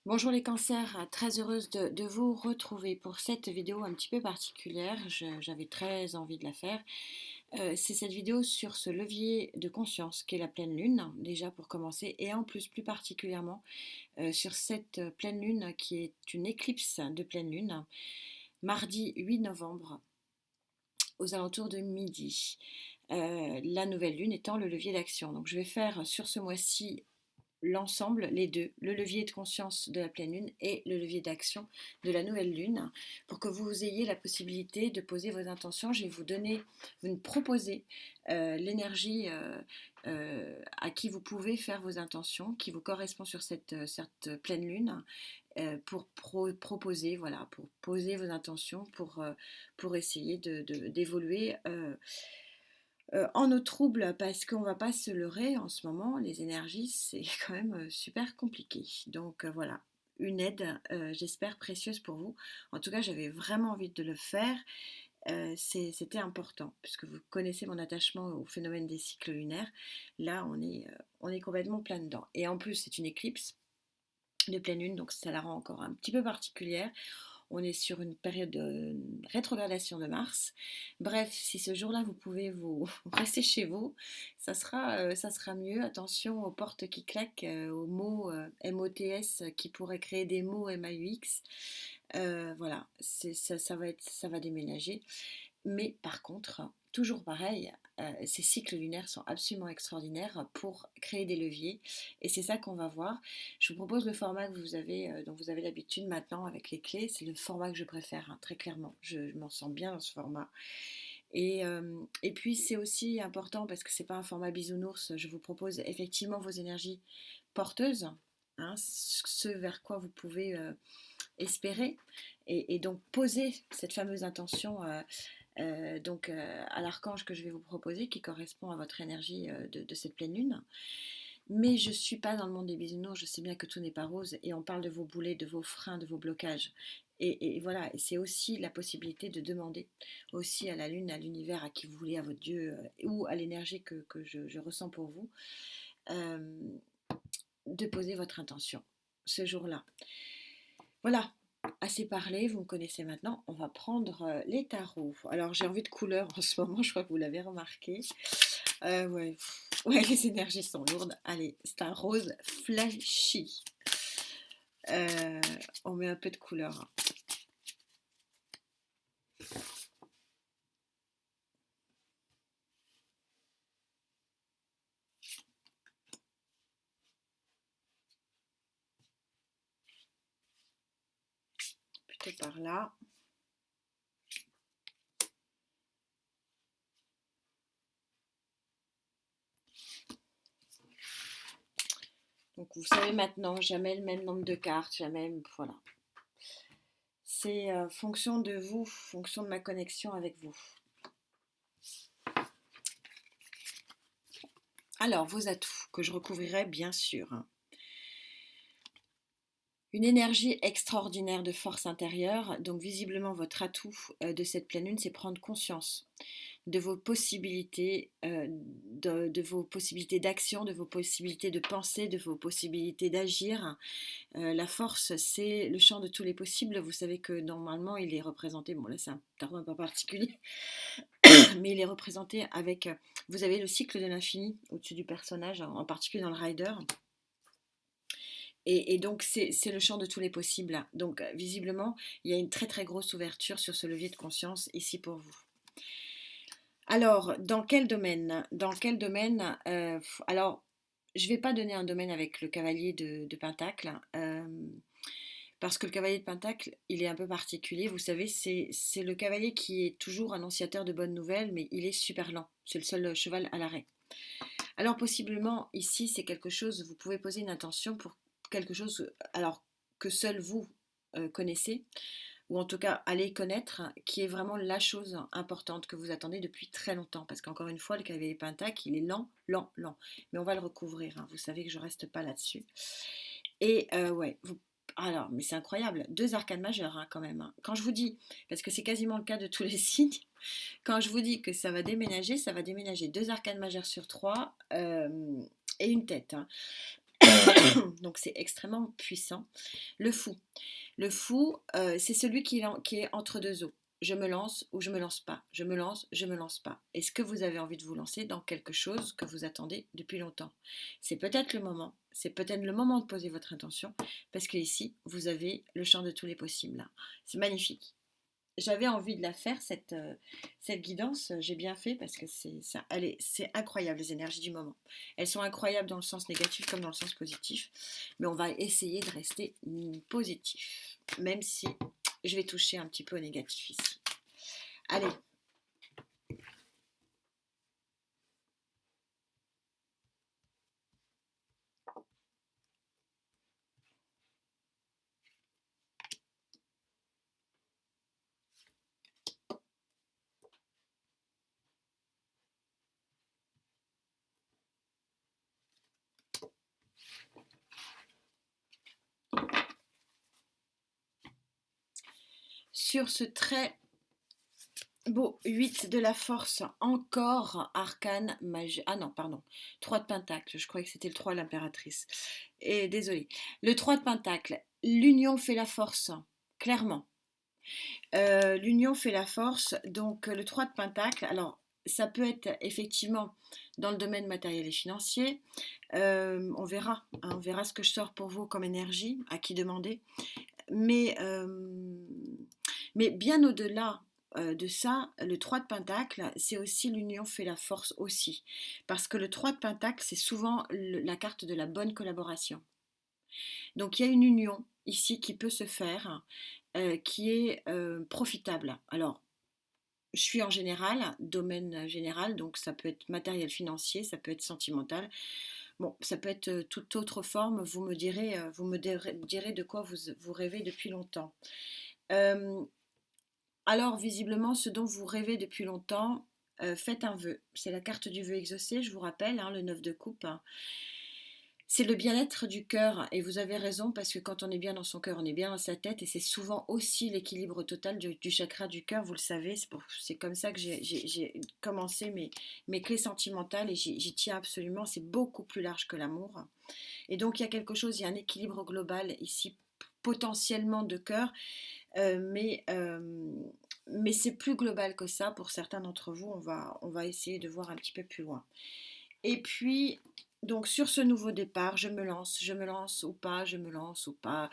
Bonjour les cancers, très heureuse de vous retrouver pour cette vidéo un petit peu particulière. J'avais très envie de la faire. C'est cette vidéo sur ce levier de conscience qu'est la pleine lune, déjà pour commencer, et en plus particulièrement sur cette pleine lune qui est une éclipse de pleine lune, mardi 8 novembre aux alentours de midi. La nouvelle lune étant le levier d'action. Donc je vais faire sur ce mois-ci l'ensemble, les deux, le levier de conscience de la pleine lune et le levier d'action de la nouvelle lune, pour que vous ayez la possibilité de poser vos intentions. Je vais vous proposer l'énergie à qui vous pouvez faire vos intentions, qui vous correspond sur cette pleine lune, pour proposer, voilà, pour poser vos intentions, pour essayer d'évoluer. En eau trouble, parce qu'on ne va pas se leurrer en ce moment, les énergies, c'est quand même super compliqué. Donc voilà, une aide, j'espère, précieuse pour vous. En tout cas, j'avais vraiment envie de le faire. C'était important, puisque vous connaissez mon attachement au phénomène des cycles lunaires. Là, on est complètement plein dedans. Et en plus, c'est une éclipse de pleine lune, donc ça la rend encore un petit peu particulière. On est sur une période de rétrogradation de Mars. Bref, si ce jour-là, vous pouvez vous rester chez vous, ça sera mieux. Attention aux portes qui claquent, aux mots MOTS qui pourraient créer des mots MAUX. Voilà, ça va déménager. Mais par contre, toujours pareil, ces cycles lunaires sont absolument extraordinaires pour créer des leviers. Et c'est ça qu'on va voir. Je vous propose le format que vous avez, dont vous avez l'habitude maintenant avec les clés. C'est le format que je préfère, hein, très clairement. Je m'en sens bien dans ce format. Et puis c'est aussi important parce que c'est pas un format bisounours. Je vous propose effectivement vos énergies porteuses, hein, ce vers quoi vous pouvez espérer. Et donc poser cette fameuse intention à l'archange que je vais vous proposer, qui correspond à votre énergie de cette pleine lune. Mais je ne suis pas dans le monde des bisounours, je sais bien que tout n'est pas rose, et on parle de vos boulets, de vos freins, de vos blocages. Et voilà, et c'est aussi la possibilité de demander aussi à la lune, à l'univers, à qui vous voulez, à votre Dieu, ou à l'énergie que je ressens pour vous, euh, de poser votre intention ce jour-là. Voilà, assez parlé, vous me connaissez maintenant. On va prendre les tarots. Alors j'ai envie de couleur en ce moment, je crois que vous l'avez remarqué. Ouais, ouais, les énergies sont lourdes. Allez, c'est un rose flashy. Euh, on met un peu de couleur. Plutôt par là. Donc vous savez maintenant, jamais le même nombre de cartes, jamais, voilà. C'est fonction de vous, fonction de ma connexion avec vous. Alors, vos atouts, que je recouvrirai bien sûr. Une énergie extraordinaire de force intérieure. Donc visiblement, votre atout de cette pleine lune, c'est prendre conscience de vos possibilités, de vos possibilités d'action, de vos possibilités de penser, de vos possibilités d'agir. La force, c'est le champ de tous les possibles. Vous savez que normalement, il est représenté, bon là c'est un tarot un peu particulier, mais il est représenté avec, vous avez le cycle de l'infini au-dessus du personnage, en particulier dans le rider. Et donc, c'est le champ de tous les possibles. Donc, visiblement, il y a une très très grosse ouverture sur ce levier de conscience ici pour vous. Alors, dans quel domaine? Dans quel domaine Alors, je ne vais pas donner un domaine avec le cavalier de Pentacle, parce que le cavalier de Pentacle, il est un peu particulier. Vous savez, c'est le cavalier qui est toujours annonciateur de bonnes nouvelles, mais il est super lent. C'est le seul cheval à l'arrêt. Alors, possiblement, ici, c'est quelque chose, vous pouvez poser une intention pour quelque chose alors que seul vous connaissez, ou en tout cas allez connaître, qui est vraiment la chose importante que vous attendez depuis très longtemps. Parce qu'encore une fois, le cavalier Pentacle, il est lent, lent, lent. Mais on va le recouvrir, hein. Vous savez que je reste pas là-dessus. Et ouais, alors, mais c'est incroyable, deux arcanes majeures hein, quand même, hein. Quand je vous dis, parce que c'est quasiment le cas de tous les signes, quand je vous dis que ça va déménager deux arcanes majeures sur trois et une tête, hein. Donc c'est extrêmement puissant. Le fou. Le fou, c'est celui qui est entre deux eaux. Je me lance ou je me lance pas. Je me lance, je me lance pas. Est-ce que vous avez envie de vous lancer dans quelque chose que vous attendez depuis longtemps? C'est peut-être le moment. C'est peut-être le moment de poser votre intention parce que ici, vous avez le champ de tous les possibles. C'est magnifique. J'avais envie de la faire, cette guidance, j'ai bien fait parce que c'est incroyable les énergies du moment. Elles sont incroyables dans le sens négatif comme dans le sens positif, mais on va essayer de rester positif, même si je vais toucher un petit peu au négatif ici. Allez. Sur ce très beau 8 de la force, encore arcane, magie. Ah non, pardon. 3 de pentacle, je croyais que c'était le 3 l'impératrice. Et désolé. Le 3 de pentacle, l'union fait la force, clairement. L'union fait la force, donc le 3 de pentacle, alors ça peut être effectivement dans le domaine matériel et financier, on verra, hein, on verra ce que je sors pour vous comme énergie, à qui demander, mais, mais bien au-delà de ça, le 3 de pentacle, c'est aussi l'union fait la force aussi, parce que le 3 de pentacle, c'est souvent la carte de la bonne collaboration. Donc il y a une union ici qui peut se faire, qui est profitable. Alors, je suis en général, domaine général, donc ça peut être matériel financier, ça peut être sentimental. Bon, ça peut être toute autre forme, vous me direz de quoi vous rêvez depuis longtemps. Euh, alors, visiblement, ce dont vous rêvez depuis longtemps, faites un vœu. C'est la carte du vœu exaucé, je vous rappelle, hein, le 9 de coupe. C'est le bien-être du cœur, et vous avez raison, parce que quand on est bien dans son cœur, on est bien dans sa tête, et c'est souvent aussi l'équilibre total du chakra du cœur, vous le savez, c'est comme ça que j'ai commencé mes clés sentimentales, et j'y tiens absolument, c'est beaucoup plus large que l'amour. Et donc il y a quelque chose, il y a un équilibre global ici, potentiellement de cœur, euh, mais, euh, mais c'est plus global que ça, pour certains d'entre vous, on va essayer de voir un petit peu plus loin. Et puis, donc sur ce nouveau départ, je me lance ou pas, je me lance ou pas.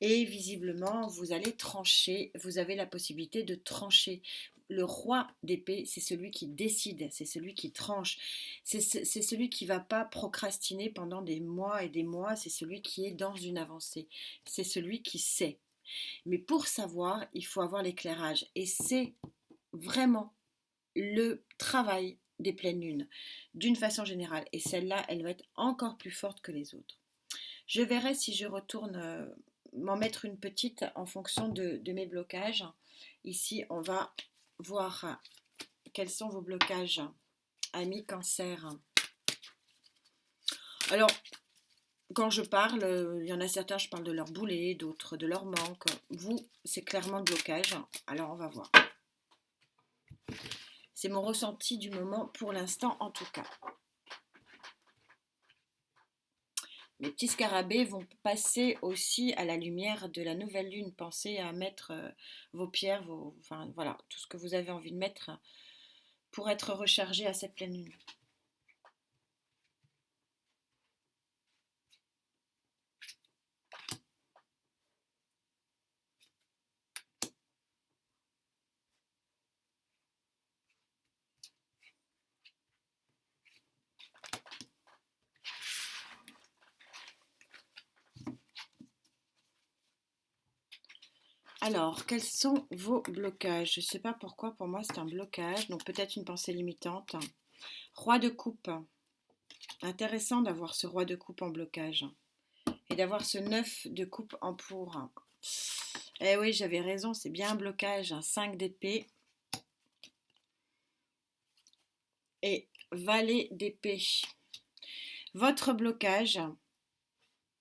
Et visiblement, vous allez trancher, vous avez la possibilité de trancher. Le roi d'épée, c'est celui qui décide, c'est celui qui tranche, c'est celui qui ne va pas procrastiner pendant des mois et des mois, c'est celui qui est dans une avancée, c'est celui qui sait. Mais pour savoir, il faut avoir l'éclairage. Et c'est vraiment le travail des pleines lunes, d'une façon générale. Et celle-là, elle va être encore plus forte que les autres. Je verrai si je retourne m'en mettre une petite en fonction de mes blocages. Ici, on va voir quels sont vos blocages, amis cancer. Alors, quand je parle, il y en a certains, je parle de leur boulet, d'autres de leur manque. Vous, c'est clairement le blocage. Alors, on va voir. C'est mon ressenti du moment pour l'instant en tout cas. Mes petits scarabées vont passer aussi à la lumière de la nouvelle lune. Pensez à mettre vos pierres, enfin voilà, tout ce que vous avez envie de mettre pour être rechargé à cette pleine lune. Alors, quels sont vos blocages? Je ne sais pas pourquoi, pour moi c'est un blocage, donc peut-être une pensée limitante. Roi de coupe. Intéressant d'avoir ce roi de coupe en blocage. Et d'avoir ce 9 de coupe en pour. Eh oui, j'avais raison, c'est bien un blocage. 5 d'épée. Et valet d'épée. Votre blocage,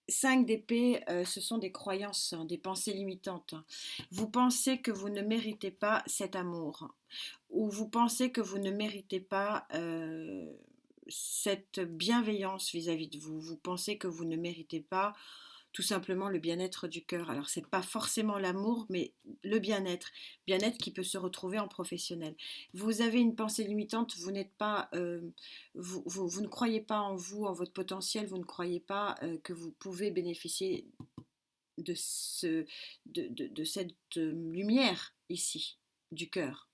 5 d'épée, ce sont des croyances, des pensées limitantes. Vous pensez que vous ne méritez pas cet amour, ou vous pensez que vous ne méritez pas cette bienveillance vis-à-vis de vous. Vous pensez que vous ne méritez pas tout simplement le bien-être du cœur. Alors, c'est pas forcément l'amour, mais le bien-être. Bien-être qui peut se retrouver en professionnel. Vous avez une pensée limitante, vous n'êtes pas, vous ne croyez pas en vous, en votre potentiel, vous ne croyez pas que vous pouvez bénéficier de, de cette lumière ici, du cœur.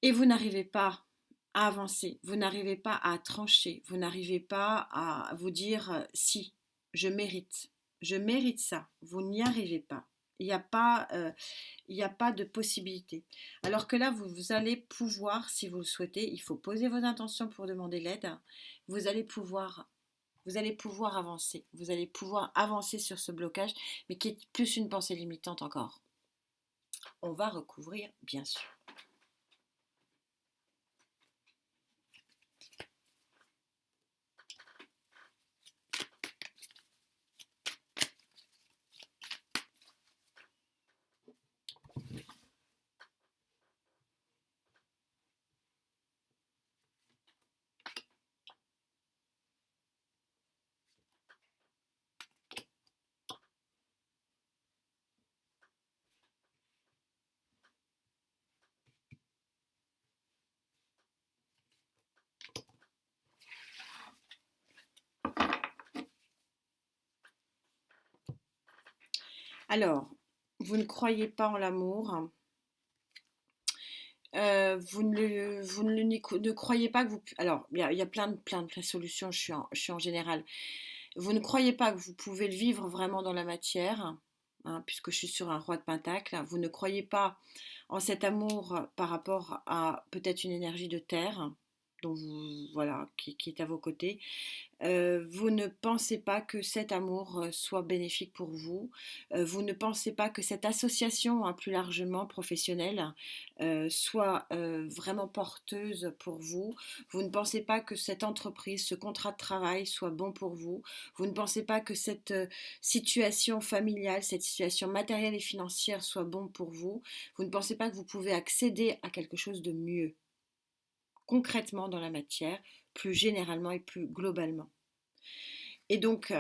Et vous n'arrivez pas à avancer, vous n'arrivez pas à trancher, vous n'arrivez pas à vous dire si, je mérite ça. Vous n'y arrivez pas. Il n'y a pas de possibilité. Alors que là, vous allez pouvoir, si vous le souhaitez, il faut poser vos intentions pour demander l'aide. Vous allez pouvoir, vous allez pouvoir avancer. Vous allez pouvoir avancer sur ce blocage, mais qui est plus une pensée limitante encore. On va recouvrir, bien sûr. Alors, vous ne croyez pas en l'amour. Ne croyez pas que vous... Alors, il y a plein de solutions, je suis en général. Vous ne croyez pas que vous pouvez le vivre vraiment dans la matière, hein, puisque je suis sur un roi de pentacle. Vous ne croyez pas en cet amour par rapport à peut-être une énergie de terre, dont vous, voilà, qui est à vos côtés. Vous ne pensez pas que cet amour soit bénéfique pour vous. Vous ne pensez pas que cette association, hein, plus largement professionnelle, soit vraiment porteuse pour vous. Vous ne pensez pas que cette entreprise, ce contrat de travail soit bon pour vous. Vous ne pensez pas que cette situation familiale, cette situation matérielle et financière soit bon pour vous. Vous ne pensez pas que vous pouvez accéder à quelque chose de mieux, concrètement dans la matière, plus généralement et plus globalement. Et donc,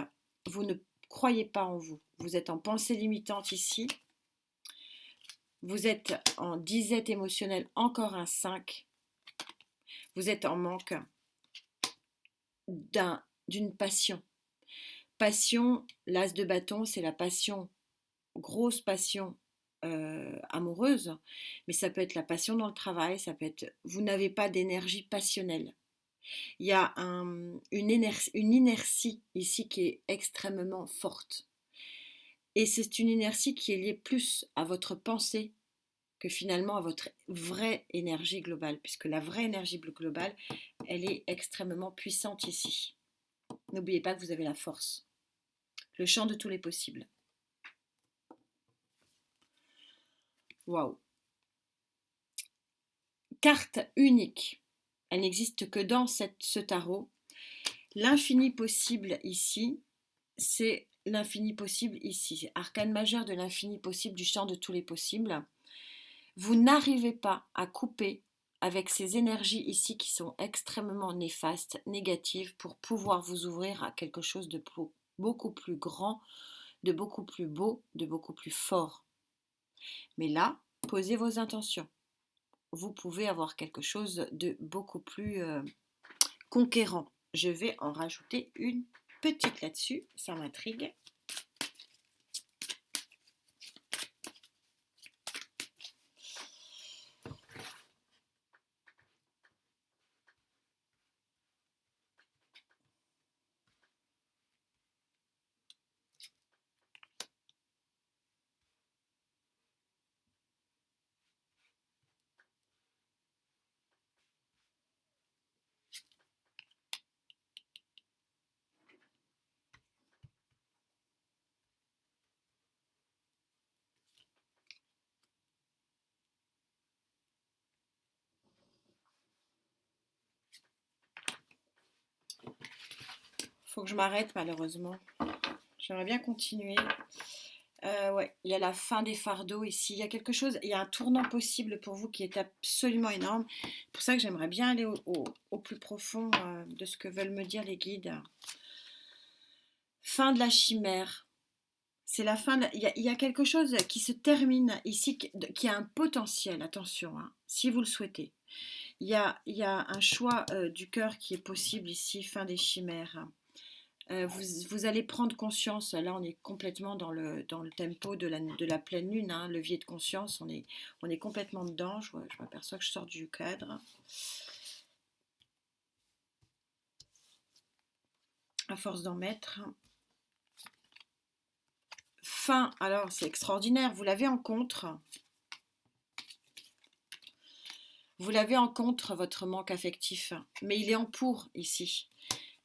vous ne croyez pas en vous. Vous êtes en pensée limitante ici. Vous êtes en disette émotionnelle, encore un 5. Vous êtes en manque d'une passion. Passion, l'as de bâton, c'est la passion, grosse passion amoureuse, mais ça peut être la passion dans le travail, ça peut être, vous n'avez pas d'énergie passionnelle. Il y a une inertie ici qui est extrêmement forte. Et c'est une inertie qui est liée plus à votre pensée que finalement à votre vraie énergie globale, puisque la vraie énergie globale, elle est extrêmement puissante ici. N'oubliez pas que vous avez la force, le champ de tous les possibles. Waouh! Carte unique. Elle n'existe que dans ce tarot. L'infini possible ici, c'est l'infini possible ici. C'est arcane majeur de l'infini possible, du champ de tous les possibles. Vous n'arrivez pas à couper avec ces énergies ici qui sont extrêmement néfastes, négatives, pour pouvoir vous ouvrir à quelque chose de beaucoup plus grand, de beaucoup plus beau, de beaucoup plus fort. Mais là, posez vos intentions. Vous pouvez avoir quelque chose de beaucoup plus conquérant. Je vais en rajouter une petite là-dessus, ça m'intrigue. Faut que je m'arrête malheureusement. J'aimerais bien continuer. Ouais, il y a la fin des fardeaux ici. Il y a quelque chose, il y a un tournant possible pour vous qui est absolument énorme. C'est pour ça que j'aimerais bien aller au plus profond de ce que veulent me dire les guides. Fin de la chimère. C'est la fin. Il y a quelque chose qui se termine ici, qui a un potentiel. Attention, hein, si vous le souhaitez. Il y a un choix du cœur qui est possible ici, fin des chimères. Vous allez prendre conscience, là on est complètement dans le tempo de la pleine lune, hein, levier de conscience, on est complètement dedans, je m'aperçois que je sors du cadre. À force d'en mettre. Fin, alors c'est extraordinaire, vous l'avez en contre. Vous l'avez en contre, votre manque affectif, mais il est en pour ici.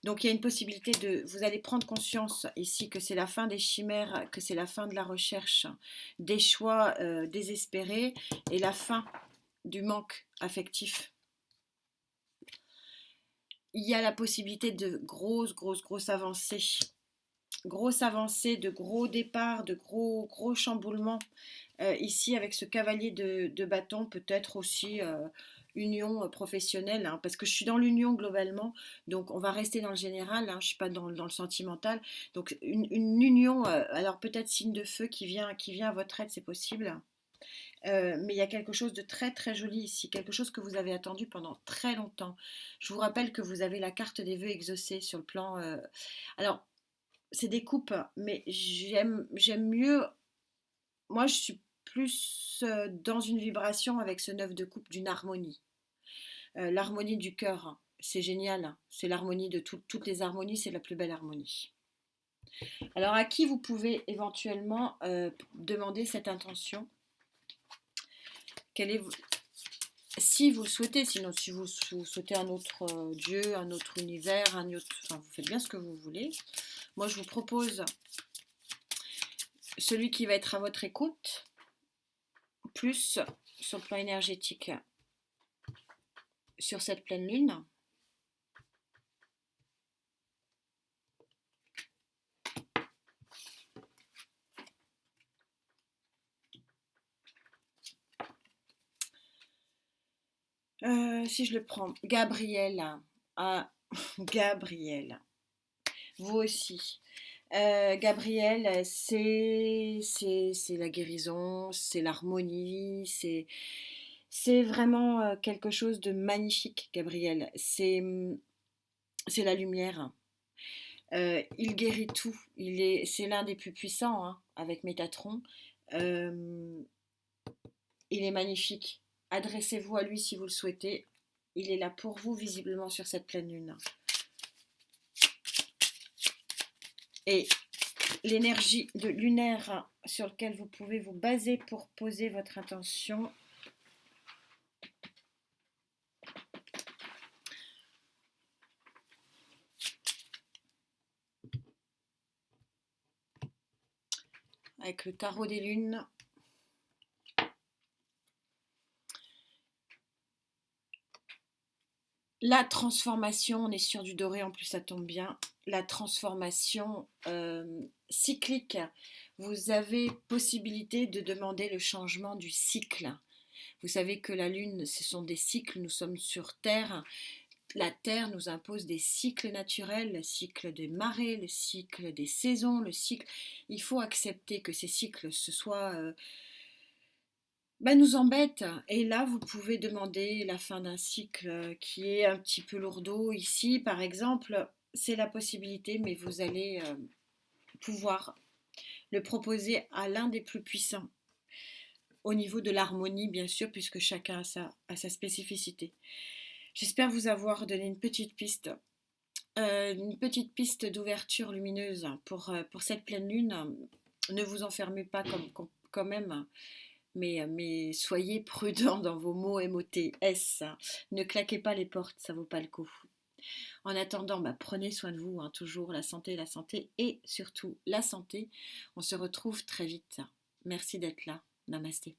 Donc il y a une possibilité de, vous allez prendre conscience ici que c'est la fin des chimères, que c'est la fin de la recherche, des choix désespérés et la fin du manque affectif. Il y a la possibilité de grosses avancées. Grosses avancées, de gros départs, de gros chamboulements. Ici, avec ce cavalier de bâton, peut-être aussi union professionnelle, hein, parce que je suis dans l'union globalement, donc on va rester dans le général, hein, je ne suis pas dans le sentimental. Donc une union, alors peut-être signe de feu qui vient à votre aide, c'est possible. Mais il y a quelque chose de très joli ici, quelque chose que vous avez attendu pendant très longtemps. Je vous rappelle que vous avez la carte des vœux exaucés sur le plan. Alors, c'est des coupes, mais j'aime mieux. Moi, je suis plus dans une vibration avec ce 9 de coupe d'une harmonie. L'harmonie du cœur, hein, c'est génial. Hein. C'est l'harmonie de toutes les harmonies, c'est la plus belle harmonie. Alors, à qui vous pouvez éventuellement demander cette intention? Quelle est, si vous le souhaitez, sinon si vous souhaitez un autre Dieu, un autre univers, un autre, enfin vous faites bien ce que vous voulez. Moi je vous propose celui qui va être à votre écoute, plus sur le plan énergétique, sur cette pleine lune. Si je le prends, Gabriel, ah, Gabriel, vous aussi. Gabriel, c'est la guérison, c'est l'harmonie, c'est vraiment quelque chose de magnifique, Gabriel. C'est la lumière. Il guérit tout. C'est l'un des plus puissants, hein, avec Métatron. Euh, il est magnifique. Adressez-vous à lui si vous le souhaitez. Il est là pour vous, visiblement, sur cette pleine lune. Et l'énergie de lunaire sur laquelle vous pouvez vous baser pour poser votre intention. Avec le tarot des lunes. La transformation, on est sur du doré, en plus ça tombe bien. La transformation cyclique. Vous avez possibilité de demander le changement du cycle. Vous savez que la Lune, ce sont des cycles, nous sommes sur Terre. La Terre nous impose des cycles naturels, le cycle des marées, le cycle des saisons, le cycle. Il faut accepter que ces cycles, ce soit nous embête. Et là, vous pouvez demander la fin d'un cycle qui est un petit peu lourdeau. Ici, par exemple, c'est la possibilité, mais vous allez pouvoir le proposer à l'un des plus puissants. Au niveau de l'harmonie, bien sûr, puisque chacun a sa spécificité. J'espère vous avoir donné une petite piste d'ouverture lumineuse pour cette pleine lune. Ne vous enfermez pas quand même. Mais soyez prudent dans vos mots MOTS. Ne claquez pas les portes, ça vaut pas le coup. En attendant, prenez soin de vous, hein, toujours la santé et surtout la santé. On se retrouve très vite. Merci d'être là. Namasté.